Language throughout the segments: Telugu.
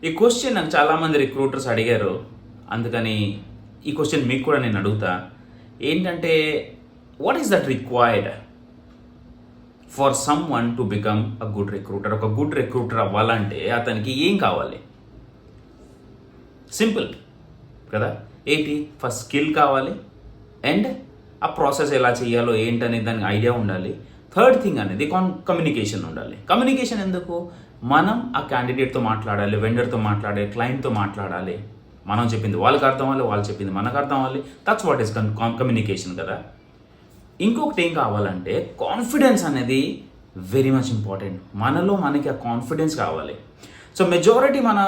ఈ క్వశ్చన్ నాకు చాలామంది రిక్రూటర్స్ అడిగారు. అందుకని ఈ క్వశ్చన్ మీకు కూడా నేను అడుగుతా. ఏంటంటే, what is that required for some one to become a good recruiter? ఒక గుడ్ రిక్రూటర్ అవ్వాలంటే అతనికి ఏం కావాలి? సింపుల్ కదా. ఏంటి? ఫస్ట్ స్కిల్ కావాలి, అండ్ ఆ ప్రాసెస్ ఎలా చేయాలో ఏంటనేది దానికి ఐడియా ఉండాలి. థర్డ్ థింగ్ అనేది కమ్యూనికేషన్ ఉండాలి. కమ్యూనికేషన్ ఎందుకు? మనం ఆ క్యాండిడేట్తో మాట్లాడాలి, వెండర్తో మాట్లాడాలి, క్లయింట్తో మాట్లాడాలి. మనం చెప్పింది వాళ్ళకి అర్థం అవ్వాలి, వాళ్ళు చెప్పింది మనకు అర్థం అవ్వాలి. దట్స్ వాట్ ఈస్ కమ్యూనికేషన్ కదా. ఇంకొకటి ఏం కావాలంటే కాన్ఫిడెన్స్ అనేది వెరీ మచ్ ఇంపార్టెంట్. మనలో మనకి ఆ కాన్ఫిడెన్స్ కావాలి. సో మెజారిటీ మన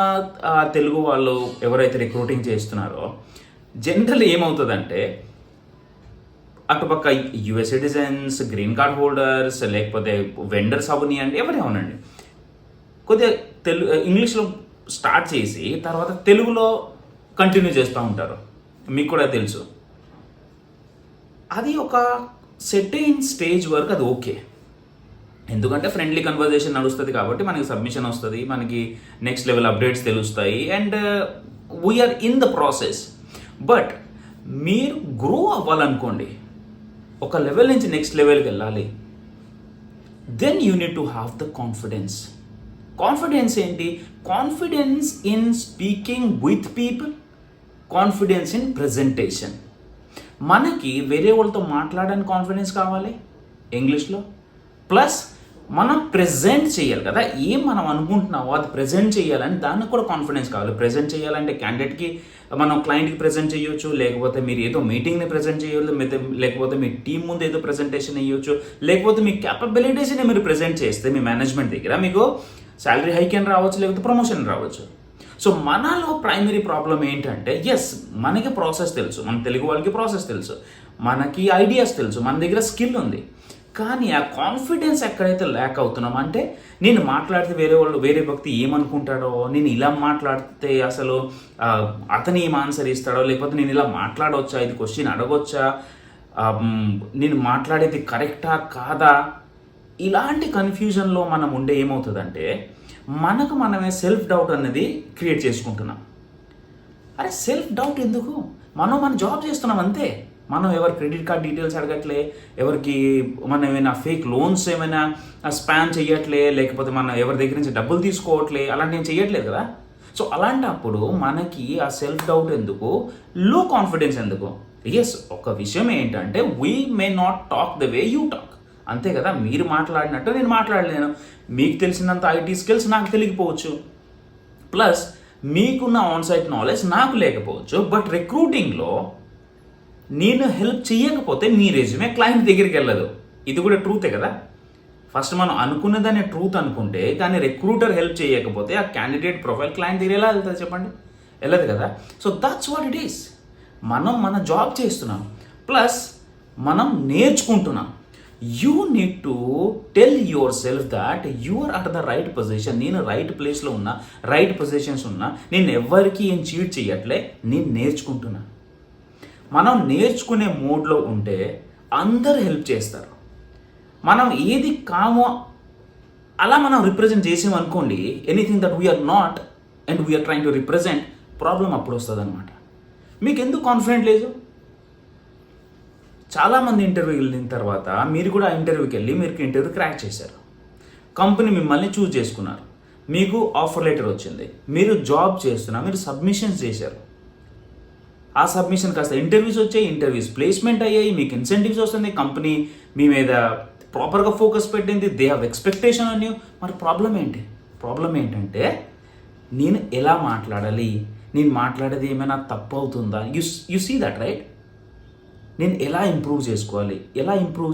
తెలుగు వాళ్ళు ఎవరైతే రిక్రూటింగ్ చేస్తున్నారో జనరల్ ఏమవుతుందంటే, అటుపక్క US citizens, green card holders, లేకపోతే వెండర్స్ అవనియండి, ఎవరే అవునండి, కొద్దిగా ఇంగ్లీష్లో స్టార్ట్ చేసి తర్వాత తెలుగులో కంటిన్యూ చేస్తూ ఉంటారు. మీకు కూడా తెలుసు. అది ఒక సెటిన్ స్టేజ్ వరకు అది ఓకే, ఎందుకంటే ఫ్రెండ్లీ కన్వర్జేషన్ నడుస్తుంది కాబట్టి మనకి సబ్మిషన్ వస్తుంది, మనకి నెక్స్ట్ లెవెల్ అప్డేట్స్ తెలుస్తాయి, and we're in the process. But మీరు గ్రో అవ్వాలనుకోండి, ఒక లెవెల్ నుంచి నెక్స్ట్ లెవెల్కి వెళ్ళాలి, then you need to have the confidence. Confidence ఏంటి? Confidence in speaking with people, confidence in presentation. మనకి వేరే వాళ్ళతో మాట్లాడడానికి కాన్ఫిడెన్స్ కావాలి ఇంగ్లీష్లో, ప్లస్ మనం ప్రజెంట్ చేయాలి కదా. ఏం మనం అనుకుంటున్నామో అది ప్రజెంట్ చేయాలని దానికి కూడా కాన్ఫిడెన్స్ కావాలి. ప్రజెంట్ చేయాలంటే క్యాండిడేట్కి మనం క్లయింట్కి ప్రజెంట్ చేయొచ్చు, లేకపోతే మీరు ఏదో మీటింగ్ని ప్రజెంట్ చేయొచ్చు, లేకపోతే మీ టీం ముందు ఏదో ప్రజెంటేషన్ ఇవ్వచ్చు, లేకపోతే మీ క్యాపబిలిటీస్ని మీరు ప్రజెంట్ చేస్తే మీ మేనేజ్మెంట్ దగ్గర మీకు శాలరీ హైక్ అని రావచ్చు, లేకపోతే ప్రమోషన్ రావచ్చు. సో మనలో ప్రైమరీ ప్రాబ్లం ఏంటంటే, ఎస్ మనకి ప్రాసెస్ తెలుసు, మన తెలుగు వాళ్ళకి ప్రాసెస్ తెలుసు, మనకి ఐడియాస్ తెలుసు, మన దగ్గర స్కిల్ ఉంది, కానీ ఆ కాన్ఫిడెన్స్ ఎక్కడైతే ల్యాక్ అవుతున్నాం అంటే, నేను మాట్లాడితే వేరే వ్యక్తి ఏమనుకుంటాడో, నేను ఇలా మాట్లాడితే అసలు అతను ఏం ఆన్సర్ ఇస్తాడో, లేకపోతే నేను ఇలా మాట్లాడవచ్చా, ఇది క్వశ్చన్ అడగొచ్చా, నేను మాట్లాడేది కరెక్టా కాదా, ఇలాంటి కన్ఫ్యూజన్లో మనం ఉండే ఏమవుతుందంటే మనకు మనమే సెల్ఫ్ డౌట్ అనేది క్రియేట్ చేసుకుంటున్నాం. అరే సెల్ఫ్ డౌట్ ఎందుకు? మన జాబ్ చేస్తున్నాం అంతే. మనం ఎవరి క్రెడిట్ కార్డ్ డీటెయిల్స్ అడగట్లే, ఎవరికి మనం ఏమైనా ఫేక్ లోన్స్ ఏమైనా స్పామ్ చేయట్లే, లేకపోతే మనం ఎవరి దగ్గర నుంచి డబ్బులు తీసుకోవట్లే, అలాంటి నేను చేయట్లేదు కదా. సో అలాంటప్పుడు మనకి ఆ సెల్ఫ్ డౌట్ ఎందుకు, లో కాన్ఫిడెన్స్ ఎందుకు? ఎస్, ఒక విషయం ఏంటంటే, we may not talk the way you talk, అంతే కదా. మీరు మాట్లాడినట్టు నేను మాట్లాడలేను, మీకు తెలిసినంత ఐటీ స్కిల్స్ నాకు తెలియకపోవచ్చు, ప్లస్ మీకున్న ఆన్సైట్ నాలెడ్జ్ నాకు లేకపోవచ్చు. బట్ రిక్రూటింగ్లో నేను హెల్ప్ చేయకపోతే మీ రెజ్యూమే క్లయింట్ దగ్గరికి వెళ్ళదు. ఇది కూడా ట్రూతే కదా. ఫస్ట్ మనం అనుకున్నదాన్ని ట్రూత్ అనుకుంటే, కానీ రిక్రూటర్ హెల్ప్ చేయకపోతే ఆ క్యాండిడేట్ ప్రొఫైల్ క్లయింట్ దగ్గర ఎలా వెళ్తుంది చెప్పండి? వెళ్ళదు కదా. So that's what it is. మన జాబ్ చేస్తున్నాం, ప్లస్ మనం నేర్చుకుంటున్నాం. You need to tell yourself that you are at the right position. నేను రైట్ ప్లేస్లో ఉన్నా, రైట్ పొజిషన్స్ ఉన్నా, నేను ఎవరికి ఏం చీట్ చేయట్లే, నేను నేర్చుకుంటున్నా. మనం నేర్చుకునే మోడ్లో ఉంటే అందరు హెల్ప్ చేస్తారు. మనం ఏది కామో అలా మనం రిప్రజెంట్ చేసామనుకోండి, anything that we're not and we're trying to represent, problem అప్పుడు వస్తుంది అనమాట. మీకు ఎందుకు కాన్ఫిడెంట్ లేదు? చాలామంది ఇంటర్వ్యూకి వెళ్ళిన తర్వాత మీరు కూడా ఇంటర్వ్యూకి వెళ్ళి మీరు ఇంటర్వ్యూ క్రాక్ చేశారు, కంపెనీ మిమ్మల్ని చూజ్ చేసుకున్నారు, మీకు ఆఫర్ లెటర్ వచ్చింది, మీరు జాబ్ చేస్తున్నారు, మీరు సబ్మిషన్స్ చేశారు, ఆ సబ్మిషన్ కాస్త ఇంటర్వ్యూస్ వచ్చాయి, ఇంటర్వ్యూస్ ప్లేస్మెంట్ అయ్యాయి, మీకు ఇన్సెంటివ్స్ వస్తుంది, కంపెనీ మీ మీద ప్రాపర్గా ఫోకస్ పెట్టింది, they have expectation on you. మరి ప్రాబ్లం ఏంటి? ప్రాబ్లం ఏంటంటే, నేను ఎలా మాట్లాడాలి, నేను మాట్లాడేది ఏమైనా తప్పు అవుతుందా, యు సీ దట్ రైట్. నేను ఎలా ఇంప్రూవ్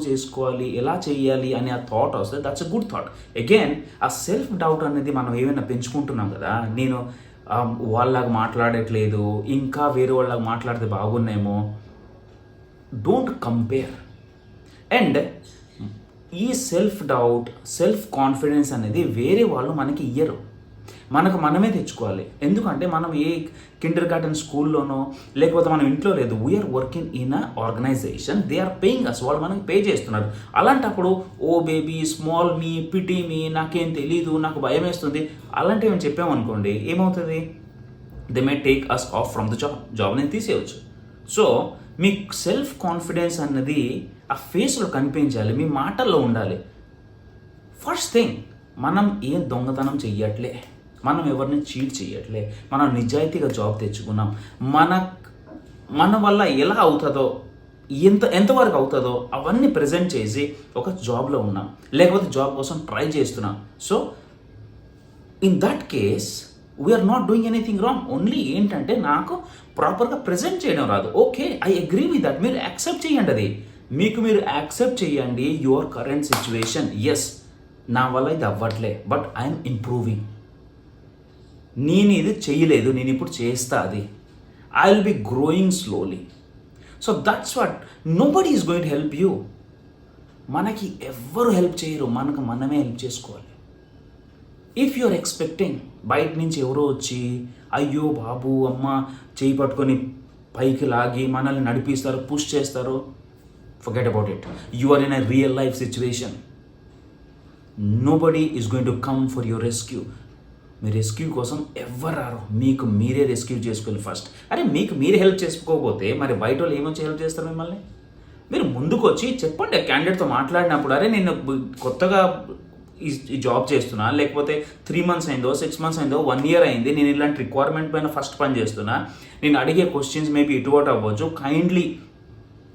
చేసుకోవాలి, ఎలా చేయాలి అనే ఆ థాట్ వస్తే that's a good thought. Again ఆ సెల్ఫ్ డౌట్ అనేది మనం ఏమైనా పెంచుకుంటున్నాం కదా. నేను వాళ్ళలాగా మాట్లాడట్లేదు, ఇంకా వేరే వాళ్ళలాగా మాట్లాడితే బాగున్నాయేమో. Don't compare. అండ్ ఈ సెల్ఫ్ డౌట్, సెల్ఫ్ కాన్ఫిడెన్స్ అనేది వేరే వాళ్ళు మనకి ఇయ్యరు. మనకు మనమే తెచ్చుకోవాలి. ఎందుకంటే మనం ఏ కిండర్ గార్టెన్ స్కూల్లోనో లేకపోతే మనం ఇంట్లో లేదు. We're working in a organization, they are paying us, వాళ్ళు మనకి పే చేస్తున్నారు. అలాంటప్పుడు oh baby small me, pity me, నాకేం తెలీదు, నాకు భయం వేస్తుంది అలాంటివి మేము చెప్పామనుకోండి, ఏమవుతుంది? They may take us off from the జాబ్ని తీసేయవచ్చు. సో మీ సెల్ఫ్ కాన్ఫిడెన్స్ అన్నది ఆ ఫేస్లో కనిపించాలి, మీ మాటల్లో ఉండాలి. ఫస్ట్ థింగ్, మనం ఏం దొంగతనం చెయ్యట్లే, మనం ఎవరిని చీట్ చేయట్లే, మనం నిజాయితీగా జాబ్ తెచ్చుకున్నాం. మన వల్ల ఎలా అవుతుందో, ఎంతవరకు అవుతుందో అవన్నీ ప్రజెంట్ చేసి ఒక జాబ్లో ఉన్నాం, లేకపోతే జాబ్ కోసం ట్రై చేస్తున్నాం. So in that case we're not doing anything wrong. Only ఏంటంటే నాకు ప్రాపర్గా ప్రజెంట్ చేయడం రాదు. Okay, I agree with that. మీరు యాక్సెప్ట్ చేయండి, అది మీరు యాక్సెప్ట్ చేయండి యువర్ కరెంట్ సిచ్యువేషన్. ఎస్, నా వల్ల ఇది అవ్వట్లే, బట్ ఐఎమ్ ఇంప్రూవింగ్. నేను ఇది చేయలేదు, నేను ఇప్పుడు చేస్తా, అది I will be growing slowly. So that's what, nobody is going to help you. మనకి ఎవ్వరు హెల్ప్ చేయరు, మనకు మనమే హెల్ప్ చేసుకోవాలి. ఇఫ్ యు ఆర్ ఎక్స్పెక్టింగ్ బయట నుంచి ఎవరో వచ్చి అయ్యో బాబు అమ్మ చేయి పట్టుకొని పైకి లాగి మనల్ని నడిపిస్తారు, పుష్ చేస్తారు, forget about it. You are in a real life situation. Nobody is going to come for your rescue. మీ రెస్క్యూ కోసం ఎవరు రారు, మీకు మీరే రెస్క్యూ చేసుకోవాలి ఫస్ట్. అరే మీకు మీరు హెల్ప్ చేసుకోకపోతే మరి బయట వాళ్ళు ఏమొచ్చి హెల్ప్ చేస్తారు మిమ్మల్ని? మీరు ముందుకు వచ్చి చెప్పండి, క్యాండిడేట్తో మాట్లాడినప్పుడు, అరే నేను కొత్తగా ఈ జాబ్ చేస్తున్నా, లేకపోతే 3 months అయిందో, 6 months అయిందో, 1 year అయింది, నేను ఇలాంటి రిక్వైర్మెంట్ పైన ఫస్ట్ పని చేస్తున్నా, నేను అడిగే క్వశ్చన్స్ మేబీ ఇటువట్ అవ్వచ్చు, కైండ్లీ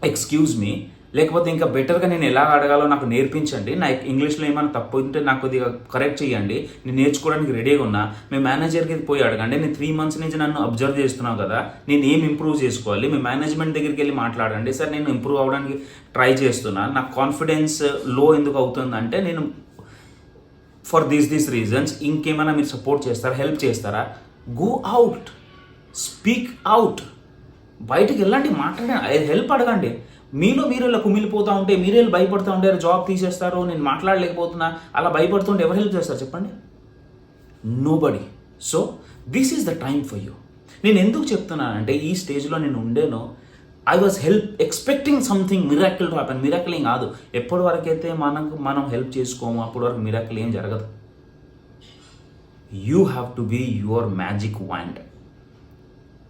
ఎక్స్క్యూజ్ మీ, లేకపోతే ఇంకా బెటర్గా నేను ఎలా అడగాలో నాకు నేర్పించండి, నా ఇంగ్లీష్లో ఏమైనా తప్పు ఉంటే నాకు కొద్దిగా కరెక్ట్ చేయండి, నేను నేర్చుకోవడానికి రెడీగా ఉన్నా. మీ మేనేజర్కి పోయి అడగండి, నేను 3 months నుంచి నన్ను అబ్జర్వ్ చేస్తున్నావు కదా, నేను ఏం ఇంప్రూవ్ చేసుకోవాలి. మీ మేనేజ్మెంట్ దగ్గరికి వెళ్ళి మాట్లాడండి, సార్ నేను ఇంప్రూవ్ అవ్వడానికి ట్రై చేస్తున్నా, నాకు కాన్ఫిడెన్స్ లో ఎందుకు అవుతుందంటే నేను ఫర్ దీస్ రీజన్స్, ఇంకేమైనా మీరు సపోర్ట్ చేస్తారా, హెల్ప్ చేస్తారా? గో అవుట్, స్పీక్ అవుట్, బయటికి వెళ్ళండి, మాట్లాడండి, హెల్ప్ అడగండి. మీలో మీరు ఇలా కుమిలిపోతూ ఉంటే, మీరే భయపడుతూ ఉంటే జాబ్ తీసేస్తారు, నేను మాట్లాడలేకపోతున్నా, అలా భయపడుతుంటే ఎవరు హెల్ప్ చేస్తారు చెప్పండి? Nobody. So this is the time for you. నేను ఎందుకు చెప్తున్నానంటే ఈ స్టేజ్లో నేను ఉండేనో, I was expecting something miracle to happen. Miracle ఏం కాదు, ఎప్పటి వరకైతే మనం హెల్ప్ చేసుకోము అప్పటి వరకు మిరాకిల్ ఏం జరగదు. You have to be your magic wand.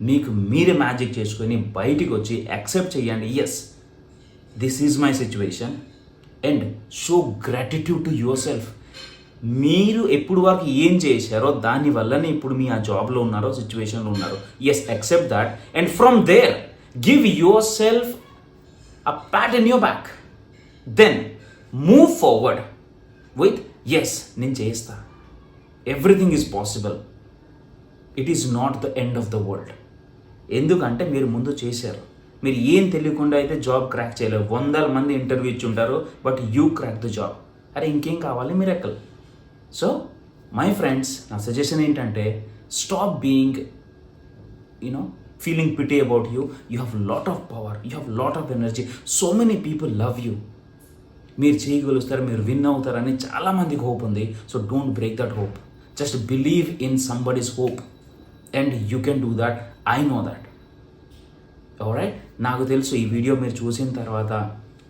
మీకు మీరే మ్యాజిక్ చేసుకొని బయటికి వచ్చి యాక్సెప్ట్ చేయండి, yes this is my situation, and show gratitude to yourself. మీరు ఎప్పుడు వరకు ఏం చేశారో దానివల్లనే ఇప్పుడు మీ ఆ జాబ్లో ఉన్నారో, సిచ్యువేషన్లో ఉన్నారో. Yes, accept that, and from there give yourself a pat in your back, then move forward with yes, నేను చేస్తా, everything is possible, it is not the end of the world. ఎందుకంటే మీరు ముందు చేశారు. మీరు ఏం తెలియకుండా అయితే జాబ్ క్రాక్ చేయలేరు. 100 మంది ఇంటర్వ్యూ ఇచ్చి ఉంటారు, but you crack the job. అరే ఇంకేం కావాలి, మిరాకిల్. సో మై ఫ్రెండ్స్, నా సజెషన్ ఏంటంటే, stop being feeling pity about you. You have lot of power, you have lot of energy, so many people love you. మీరు చేయగలుగుతారు, మీరు విన్ అవుతారని చాలామందికి హోప్ ఉంది. So don't break that hope, just believe in somebody's hope and you can do that. I know that. Alright, నాకు తెలుసు ఈ వీడియో మీరు చూసిన తర్వాత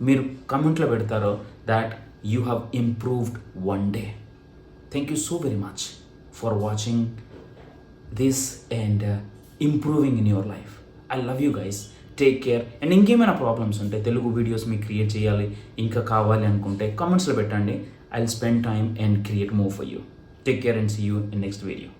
మీరు కమెంట్లో పెడతారో that you have improved one day. Thank you so very much for watching this and improving in your life. I love you guys, take care. And ఇంకేమైనా ప్రాబ్లమ్స్ ఉంటే, తెలుగు వీడియోస్ మీకు క్రియేట్ చేయాలి ఇంకా కావాలి అనుకుంటే కామెంట్స్లో పెట్టండి. I will spend time and create more for you. Take care and see you in next video.